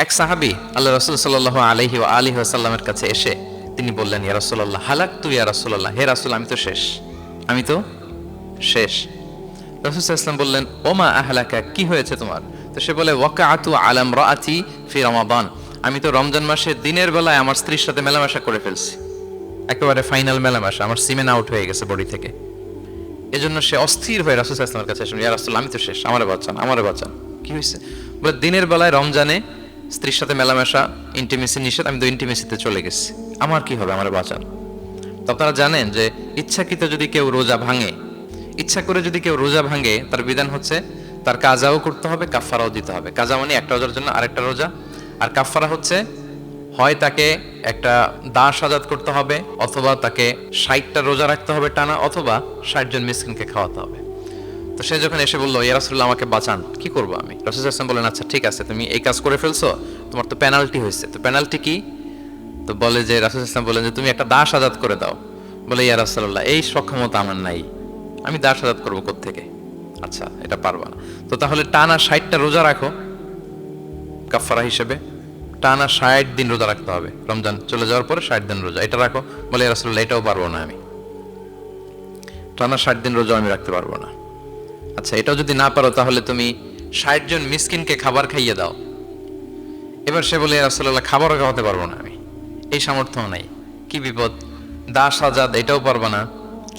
এক সাহাবী আল্লাহ রাসূল সাল্লাল্লাহু আলাইহি ওয়া আলিহি ওয়াসাল্লামের কাছে এসে তিনি বললেন, ইয়া রাসূলুল্লাহ হালাকতু ইয়া রাসূলুল্লাহ, হে রাসূল আমি তো শেষ। রাসূল সাল্লাল্লাহু আলাইহি ওয়াসাল্লাম বললেন, ওমা আহলাকা, কি হয়েছে তোমার? তো সে বলে, ওয়াকাআতু আলা ইমরাআতি ফি রমাদান, আমি তো রমজান মাসে দিনের বেলায় আমার স্ত্রীর সাথে মেলামেশা করে ফেলছি, একেবারে ফাইনাল মেলামেশা, আমার সিমেন আউট হয়ে গেছে বডি থেকে। এজন্য সে অস্থির হয়ে রাসূল সাল্লাল্লাহু আলাইহি ওয়াসাল্লামের কাছে আসলেন, ইয়া রাসূল আমি তো শেষ, আমারে বাঁচান। কি হয়েছে? বলে, দিনের বেলায় রমজানে স্ত্রীর সাথে মেলামেশা, ইন্টিমেসি নিষেধ, আমি তো ইন্টিমেসিতে চলে গেছি, আমার কি হবে, আমারে বাঁচান। তো আপনারা জানেন যে ইচ্ছাকৃত যদি কেউ রোজা ভাঙে, ইচ্ছা করে যদি কেউ রোজা ভাঙে, তার বিধান হচ্ছে তার কাজাও করতে হবে, কাফফারাও দিতে হবে। কাজা মানে একটা রোজার জন্য আরেকটা রোজা, আর কাফফারা হচ্ছে হয় তাকে একটা দাস আজাদ করতে হবে, অথবা তাকে 60টা রোজা রাখতে হবে টানা, অথবা 60 জন মিসকিনকে খাওয়াতে হবে। তো সে যখন এসে বললো, ইয়া রাসূলুল্লাহ আমাকে বাঁচান, কি করবো আমি? রাসূল সাল্লাল্লাহু আলাইহি ওয়াসাল্লাম বলেন, আচ্ছা ঠিক আছে, তুমি এই কাজ করে ফেলছো, তোমার তো পেনাল্টি হয়েছে। তো পেনাল্টি কি? তো বলে যে, রাসূল সাল্লাল্লাহু আলাইহি ওয়াসাল্লাম বলেন যে তুমি একটা দাস আজাদ করে দাও। বলে, ইয়া রাসূলুল্লাহ এই সক্ষমতা আমার নাই, আমি দাস আজাদ করবো কোত্থেকে? আচ্ছা এটা পারবা না, তো তাহলে টানা 60টা রোজা রাখো কাফফারা হিসেবে, টানা 60 দিন রোজা রাখতে হবে, রমজান চলে যাওয়ার পরে 60 দিন রোজা, এটা রাখো। বলে, ইয়া রাসূলুল্লাহ এটাও পারবো না, আমি টানা 60 দিন রোজা আমি রাখতে পারবো না। আচ্ছা এটাও যদি না পারো, তাহলে তুমি 60 জন মিসকিনকে খাবার খাইয়ে দাও। এবার সে বলে, ইয়া রাসূলুল্লাহ খাবারও খাওয়াতে পারবো না, আমি এই সামর্থ্য নাই। কি বিপদ! দাস আজাদ এটাও পারবা না,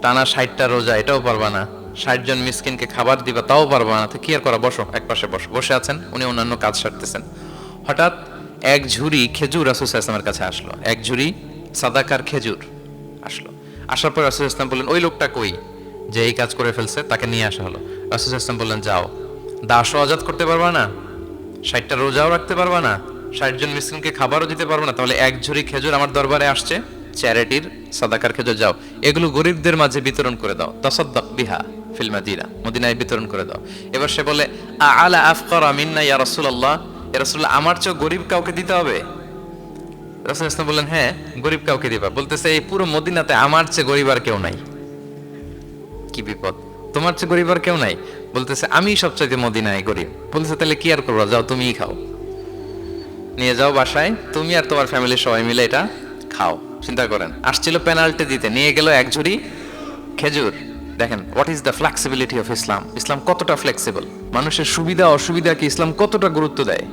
টানা 60টা রোজা এটাও পারবা না, 60 জন মিসকিনকে খাবার দিবা তাও পারবা না। তো কি আর করা, বসো, এক পাশে বসে আছেন উনি, অন্যান্য কাজ সারতেছেন। হঠাৎ এক ঝুড়ি খেজুর রাসূল সাল্লাল্লাহু আলাইহি ওয়াসাল্লামের কাছে আসলো, এক ঝুড়ি সাদাকার খেজুর আসলো। আসার পর রাসূল সাল্লাল্লাহু আলাইহি ওয়াসাল্লাম বললেন, ওই লোকটা কই যে এই কাজ করে ফেলছে, তাকে নিয়ে আসা হলো। রাসূল সাল্লাল্লাহু আলাইহি ওয়াসাল্লাম বললেন, যাও, দাসও আজাদ করতে পারবা না, 60টা রোজাও রাখতে পারবা না, 60 জন মিসকিনকে খাবারও দিতে পারবা না, তাহলে এক ঝুড়ি খেজুর আমার দরবারে আসছে, চ্যারিটির সাদাকার খেজুর, যাও এগুলো গরিবদের মাঝে বিতরণ করে দাও, তাসাদ্দাক বিহা ফিল মাদিনা, মদিনায় বিতরণ করে দাও। এবার সে বলে, আলা আফকারা মিন্না ইয়া রাসূলুল্লাহ, ইয়া রাসূলুল্লাহ আমার চেয়ে গরিব কাউকে দিতে হবে? রাসূল সাল্লাল্লাহু আলাইহি ওয়াসাল্লাম বললেন, হ্যাঁ গরিব কাউকে দিবা। বলতেছে, এই পুরো মদিনাতে আমার চেয়ে গরিব আর কেউ নাই। কি বিপদ! তোমার চেয়ে গরিব আর কেউ নাই? বলতেছে, আমি সবচাইতে মদিনায় গরিব। বলতেছে, তাহলে কি আর করবো, যাও তুমিই খাও, নিয়ে যাও বাসায়, তুমি আর তোমার ফ্যামিলির সবাই মিলে এটা খাও। চিন্তা করেন, আসছিল পেনাল্টি দিতে, নিয়ে গেল এক ঝুড়ি খেজুর। দেখেন what is the flexibility of Islam. Islam কতটা ফ্লেক্সিবল, মানুষের সুবিধা অসুবিধাকে ইসলাম কতটা গুরুত্ব দেয়।